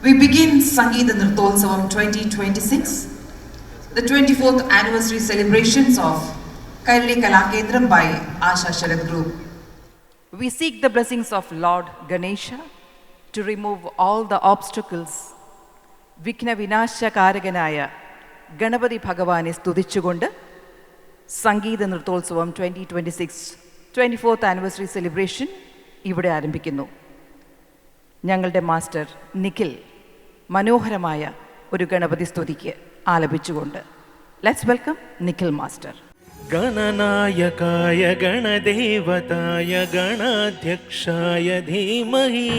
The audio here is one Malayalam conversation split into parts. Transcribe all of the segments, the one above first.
We begin Sangeeta Nirthotsavam 2026, the 24th anniversary celebrations of Kairali Kalakendram by Asha Sharad Group. We seek the blessings of Lord Ganesha to remove all the obstacles. Vikna Vinasha Karaganaya Ganapati Bhagavane സ്തുതിച്ചുകൊണ്ട് സംഗീത നൃത്തോത്സവം 2026 24th anniversary celebration ഇവിടെ ആരംഭിക്കുന്നു. ഞങ്ങളുടെ മാസ്റ്റർ നിഖിൽ മനോഹരമായ ഒരു ഗണപതി സ്തുതിക്ക് ആലപിച്ചുകൊണ്ട് ലെറ്റ്സ് വെൽക്കം നിഖിൽ മാസ്റ്റർ. गणनायकाय गणदेवताय गणाध्यक्षाय धीमहि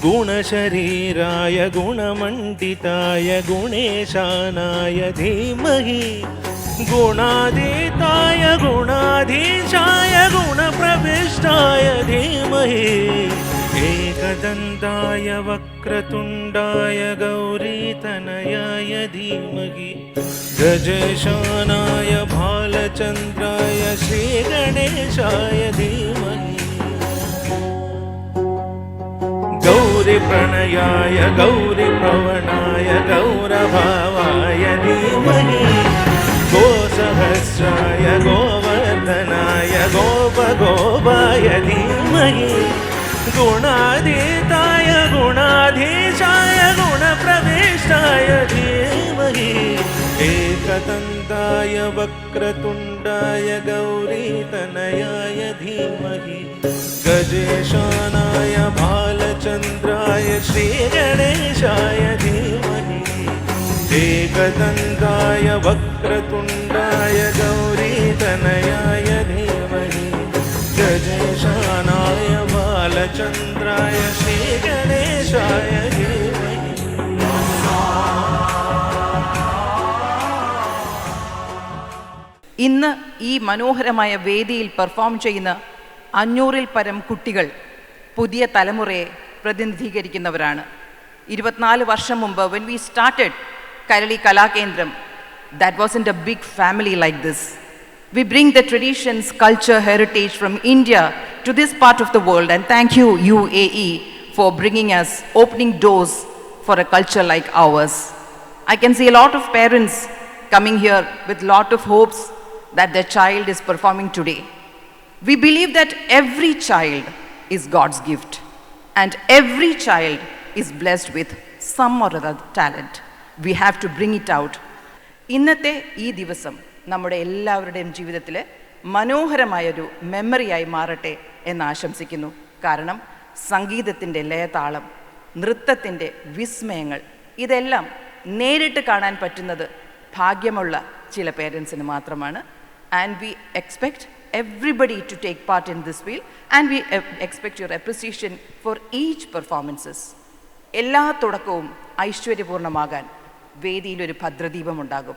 गुणशरीराय गुणमण्डिताय गुणेशानाय धीमहि गुणातीताय गुणाधीशाय गुणप्रविष्टाय धीमहि एकदन्ताय वक्रतुण्डाय गौरीतनयाय धीमहि गजेशानाय भालचन्द्राय श्रीगणेशाय धीमहि गौरीप्रणयाय गौरीप्रवणाय गौरभावाय धीमहि गोसहस्राय गोवर्धनाय गोपगोपाय धीमहि गुणातीताय गुणाधीशाय गुणप्रविष्टाय धीमहि एकदन्ताय वक्रतुण्डाय गौरीतनयाय धीमहि गजेशानाय भालचन्द्राय श्रीगणेशाय धीमहि एकदन्ताय वक्रतुण्डाय गौरीतनयाय धीमहि गजेशानाय भालचन्द्राय श्रीगणेशाय धीमहि. ഇന്ന് ഈ മനോഹരമായ വേദിയിൽ പെർഫോം ചെയ്യുന്ന 500-ൽ പരം കുട്ടികൾ പുതിയ തലമുറയെ പ്രതിനിധീകരിക്കുന്നവരാണ്. 24 വർഷം മുമ്പ് when we started Kairali Kalakendram, that wasn't a big family like this. We bring the traditions, culture, heritage from India to this part of the world, and thank you UAE for bringing us, opening doors for a culture like ours. I can see a lot of parents coming here with lot of hopes that their child is performing today. We believe that every child is God's gift and every child is blessed with some or other talent. We have to bring it out. ഇന്നത്തെ ഈ ദിവസം നമ്മുടെ എല്ലാവരുടെയും ജീവിതത്തിലെ മനോഹരമായൊരു മെമ്മറിയായി മാറട്ടെ എന്ന് ആശംസിക്കുന്നു. കാരണം സംഗീതത്തിൻ്റെ ലയതാളം, നൃത്തത്തിൻ്റെ വിസ്മയങ്ങൾ ഇതെല്ലാം നേരിട്ട് കാണാൻ പറ്റുന്നത് ഭാഗ്യമുള്ള ചില പേരൻസിന് മാത്രമാണ്. And we expect everybody to take part in this field and we expect your appreciation for each performances. എല്ലാ തുടക്കവും ഐശ്വര്യപൂർണ്ണമാകാൻ വേദിയിലൊരു ഭദ്രദീപം ഉണ്ടാകും.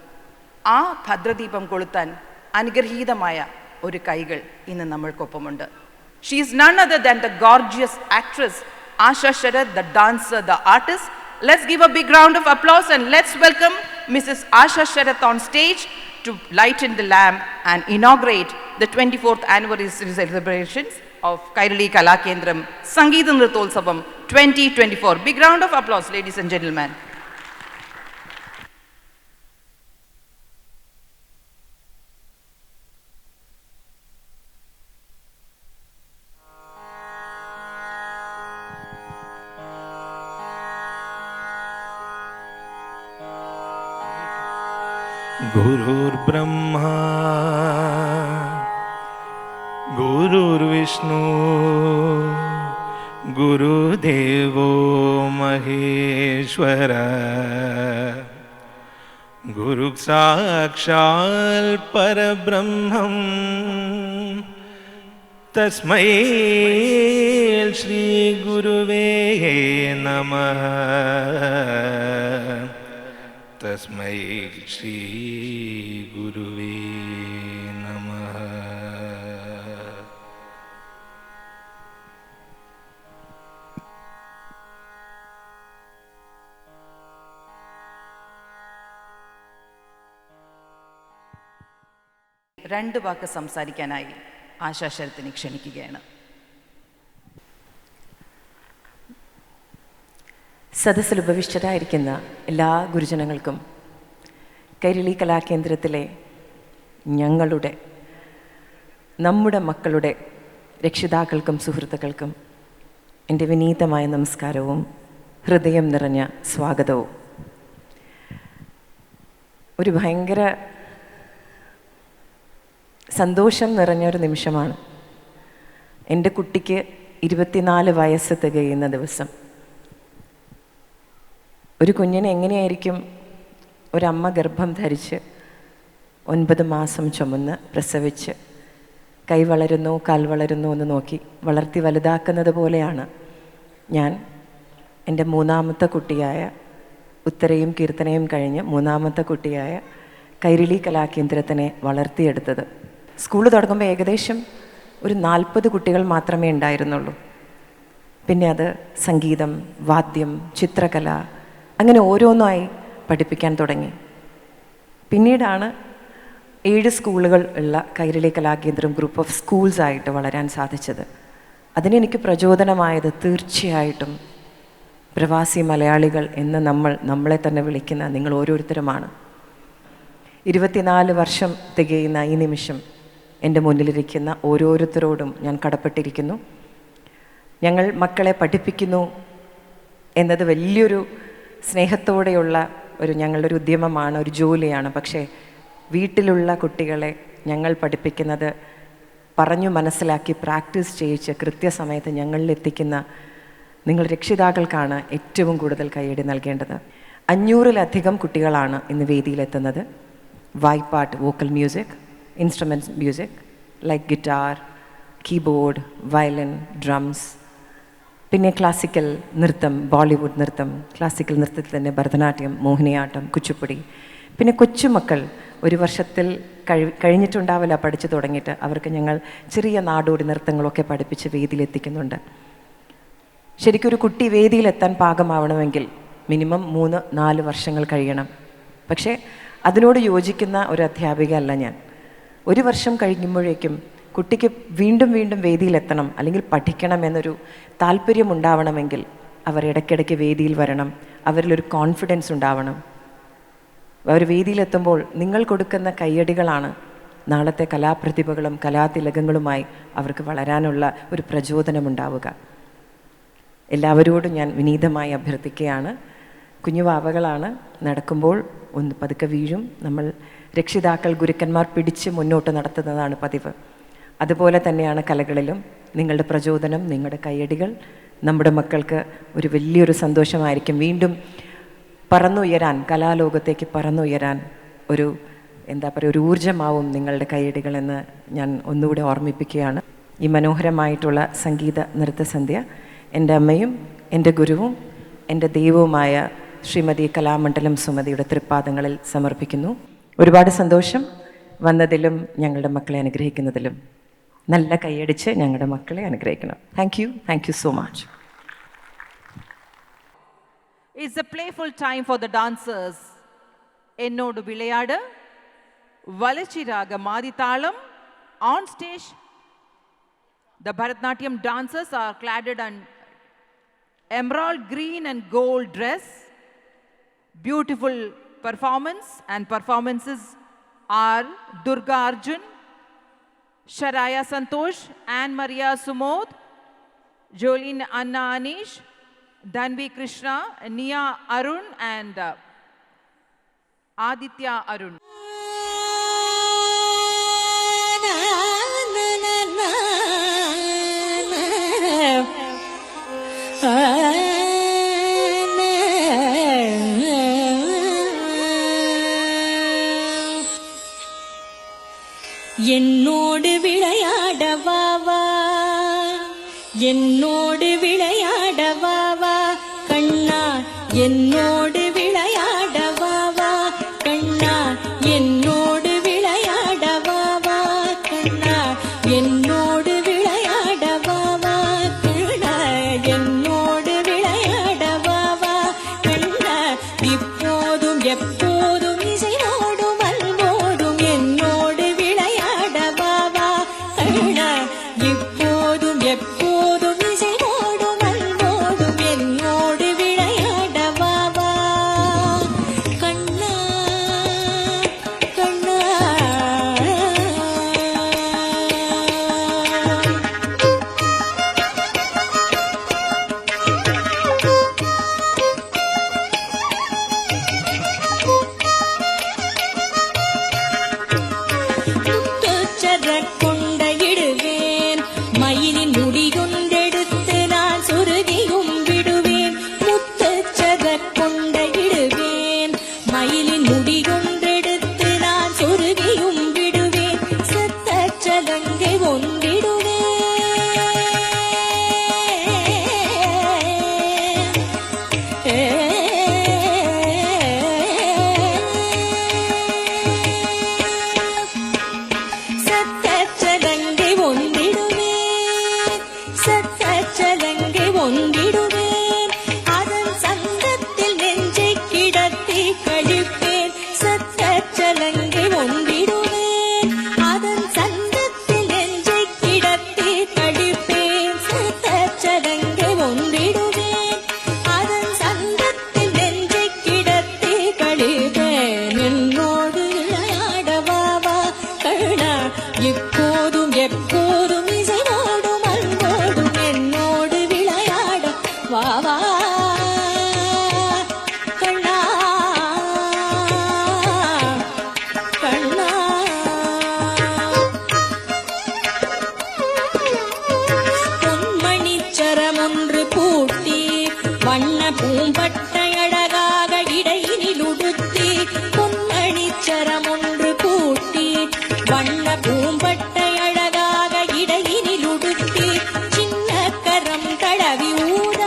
ആ ഭദ്രദീപം കൊളുത്താൻ അനുഗ്രഹീതമായ ഒരു കൈകൾ ഇന്ന് നമ്മൾക്കൊപ്പമുണ്ട്. She is none other than the gorgeous actress Asha Sharad, the dancer, the artist. Let's give a big round of applause and let's welcome Mrs. Asha Sharad on stage to lighten the lamp and inaugurate the 24th anniversary celebrations of Kairali Kalakendram Sangeeta Nirthotsavam 2024. Big round of applause, ladies and gentlemen. गुरुर्ब्रह्मा गुरुर्विष्णु गुरुदेवो महेश्वर गुरुसाक्षात् परब्रह्मं तस्मै श्री गुरुवे नमः तस्मै श्री गुरुवे नमः. രണ്ട് വാക്ക് സംസാരിക്കാനായി ആശാ ശരത്തിനെ ക്ഷണിക്കുകയാണ്. സദസ്സിൽ ഉപവിഷ്ടരായിരിക്കുന്ന എല്ലാ ഗുരുജനങ്ങൾക്കും കൈരളി കലാകേന്ദ്രത്തിലെ നമ്മുടെ മക്കളുടെ രക്ഷിതാക്കൾക്കും സുഹൃത്തുക്കൾക്കും എൻ്റെ വിനീതമായ നമസ്കാരവും ഹൃദയം നിറഞ്ഞ സ്വാഗതവും. ഒരു ഭയങ്കര സന്തോഷം നിറഞ്ഞൊരു നിമിഷമാണ്. എൻ്റെ കുട്ടിക്ക് 24 വയസ്സ് തികയുന്ന ദിവസം. ഒരു കുഞ്ഞിനെ എങ്ങനെയായിരിക്കും ഒരമ്മ ഗർഭം ധരിച്ച് 9 മാസം ചുമന്ന് പ്രസവിച്ച് കൈ വളരുന്നു കാൽ വളരുന്നു എന്ന് നോക്കി വളർത്തി വലുതാക്കുന്നത് പോലെയാണ് ഞാൻ എൻ്റെ മൂന്നാമത്തെ കുട്ടിയായ ഉത്തരയും കീർത്തനയും കഴിഞ്ഞ് മൂന്നാമത്തെ കുട്ടിയായ കൈരളി കലാകേന്ദ്രത്തിനെ വളർത്തിയെടുത്തത്. സ്കൂൾ തുടങ്ങുമ്പോൾ ഏകദേശം ഒരു 40 കുട്ടികൾ മാത്രമേ ഉണ്ടായിരുന്നുള്ളൂ. പിന്നെ അത് സംഗീതം, വാദ്യം, ചിത്രകല അങ്ങനെ ഓരോന്നായി പഠിപ്പിക്കാൻ തുടങ്ങി. പിന്നീടാണ് 7 സ്കൂളുകൾ ഉള്ള കൈരളി കലാകേന്ദ്രം ഗ്രൂപ്പ് ഓഫ് സ്കൂൾസ് ആയിട്ട് വളരാൻ സാധിച്ചത്. അതിനെനിക്ക് പ്രചോദനമായത് തീർച്ചയായിട്ടും പ്രവാസി മലയാളികൾ എന്ന് നമ്മളെ തന്നെ വിളിക്കുന്ന നിങ്ങൾ ഓരോരുത്തരുമാണ്. 24 വർഷം തികയുന്ന ഈ നിമിഷം എൻ്റെ മുന്നിലിരിക്കുന്ന ഓരോരുത്തരോടും ഞാൻ കടപ്പെട്ടിരിക്കുന്നു. ഞങ്ങൾ മക്കളെ പഠിപ്പിക്കുന്നു എന്നത് വലിയൊരു സ്നേഹത്തോടെയുള്ള ഞങ്ങളുടെ ഒരു ഉദ്യമമാണ്, ഒരു ജോലിയാണ്. പക്ഷേ വീട്ടിലുള്ള കുട്ടികളെ ഞങ്ങൾ പഠിപ്പിക്കുന്നത് പറഞ്ഞു മനസ്സിലാക്കി പ്രാക്ടീസ് ചെയ്യിച്ച് കൃത്യസമയത്ത് ഞങ്ങളിലെത്തിക്കുന്ന നിങ്ങൾ രക്ഷിതാക്കൾക്കാണ് ഏറ്റവും കൂടുതൽ കൈയടി നൽകേണ്ടത്. 500-ലധികം കുട്ടികളാണ് ഇന്ന് വേദിയിലെത്തുന്നത്. വായ്പാട്ട്, vocal music, instruments music like guitar, keyboard, violin, drums, പിന്നെ ക്ലാസിക്കൽ നൃത്തം, ബോളിവുഡ് നൃത്തം, ക്ലാസിക്കൽ നൃത്തത്തിൽ തന്നെ ഭരതനാട്യം, മോഹിനിയാട്ടം, കുച്ചിപ്പുടി. പിന്നെ കൊച്ചുമക്കൾ 1 വർഷത്തിൽ കഴിഞ്ഞിട്ടുണ്ടാവില്ല പഠിച്ചു തുടങ്ങിയിട്ട്. അവർക്ക് ഞങ്ങൾ ചെറിയ നാടോടി നൃത്തങ്ങളൊക്കെ പഠിപ്പിച്ച് വേദിയിലെത്തിക്കുന്നുണ്ട്. ശരിക്കും ഒരു കുട്ടി വേദിയിലെത്താൻ പാകമാവണമെങ്കിൽ മിനിമം 3-4 വർഷങ്ങൾ കഴിയണം. പക്ഷേ അതിനോട് യോജിക്കുന്ന ഒരു അധ്യാപിക അല്ല ഞാൻ. 1 വർഷം കഴിയുമ്പോഴേക്കും കുട്ടിക്ക് വീണ്ടും വീണ്ടും വേദിയിലെത്തണം അല്ലെങ്കിൽ പഠിക്കണം എന്നൊരു താല്പര്യം ഉണ്ടാവണമെങ്കിൽ അവർ ഇടയ്ക്കിടയ്ക്ക് വേദിയിൽ വരണം. അവരിലൊരു കോൺഫിഡൻസ് ഉണ്ടാവണം. അവർ വേദിയിലെത്തുമ്പോൾ നിങ്ങൾ കൊടുക്കുന്ന കയ്യടികളാണ് നാളത്തെ കലാപ്രതിഭകളും കലാതിലകങ്ങളുമായി അവർക്ക് വളരാനുള്ള ഒരു പ്രചോദനമുണ്ടാവുക. എല്ലാവരോടും ഞാൻ വിനീതമായി അഭ്യർത്ഥിക്കുകയാണ്. കുഞ്ഞുവാവകളാണ്, നടക്കുമ്പോൾ ഒന്ന് പതുക്കെ വീഴും. നമ്മൾ രക്ഷിതാക്കൾ, ഗുരുക്കന്മാർ പിടിച്ച് മുന്നോട്ട് നടത്തുന്നതാണ് പതിവ്. അതുപോലെ തന്നെയാണ് കലകളിലും. നിങ്ങളുടെ പ്രചോദനം, നിങ്ങളുടെ കയ്യടികൾ നമ്മുടെ മക്കൾക്ക് ഒരു വലിയൊരു സന്തോഷമായിരിക്കും. വീണ്ടും പറന്നുയരാൻ, കലാലോകത്തേക്ക് പറന്നുയരാൻ ഒരു ഊർജ്ജമാവും നിങ്ങളുടെ കയ്യടികളെന്ന് ഞാൻ ഒന്നുകൂടെ ഓർമ്മിപ്പിക്കുകയാണ്. ഈ മനോഹരമായിട്ടുള്ള സംഗീത നൃത്തസന്ധ്യ എൻ്റെ അമ്മയും എൻ്റെ ഗുരുവും എൻ്റെ ദൈവവുമായ ശ്രീമതി കലാമണ്ഡലം സുമതിയുടെ തൃപ്പാദങ്ങളിൽ സമർപ്പിക്കുന്നു. ഒരുപാട് സന്തോഷം വന്നതിലും ഞങ്ങളുടെ മക്കളെ അനുഗ്രഹിക്കുന്നതിലും. നല്ല കൈയടിച്ച് ഞങ്ങളുടെ മക്കളെ അനുഗ്രഹിക്കണം. Thank you so much. It's a playful time for the dancers. എന്നോട് വിളയാട്, വലച്ചിരാഗ മാതിതാളം. On stage, the Bharatanatyam dancers are clad in emerald green and gold dress. Beautiful performance and performances are Durga Arjun, Sharaya Santosh, Anne Maria Sumod, Jolene Anna Anish, Dhanvi Krishna, Nia Arun and Aditya Arun. என்னோடு விளையாட வாவா, என்னோடு விளையாட வாவா கண்ணா, என்னோடு விளையாட வாவா கண்ணா, என்னோடு விளையாட வாவா கண்ணா, என்னோடு விளையாட வாவா கண்ணா, என்னோடு விளையாட வாவா கண்ணா. இப்போதும் எப்போதும் இசையோடும் அன்போடும் என்னோடு விளையாட வாவா கண்ணா. இப்போதும் எப்போதும் இசையோடும் அன்போடும் என்னோடு விளையாட பூட்டி வண்ண பூம்பட்டை அழகாக இடையினில் உடுத்தி பொன்மணிச்சரம் ஒன்று பூட்டி வண்ண பூம்பட்டை அழகாக இடையினில் உடுத்தி சின்ன கரம் தடவி ஊத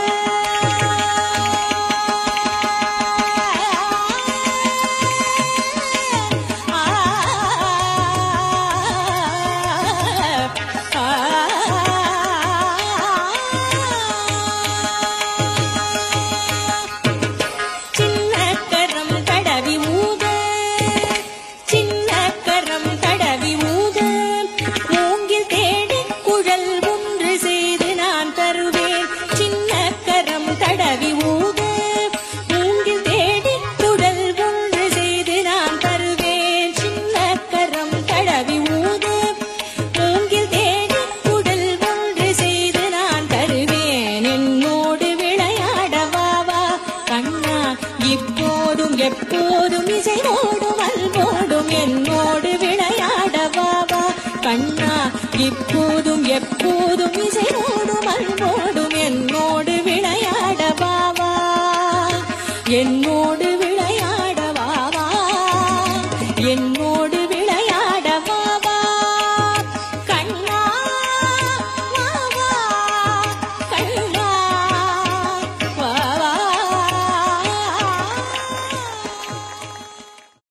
எப்போதும் இசையோடும் அன்போடும் என்னோடு விளையாடவாவா கண்ணா இப்போதும் எப்போதும் இசையோடும் அன்போடும் என்னோடு விளையாடவாவா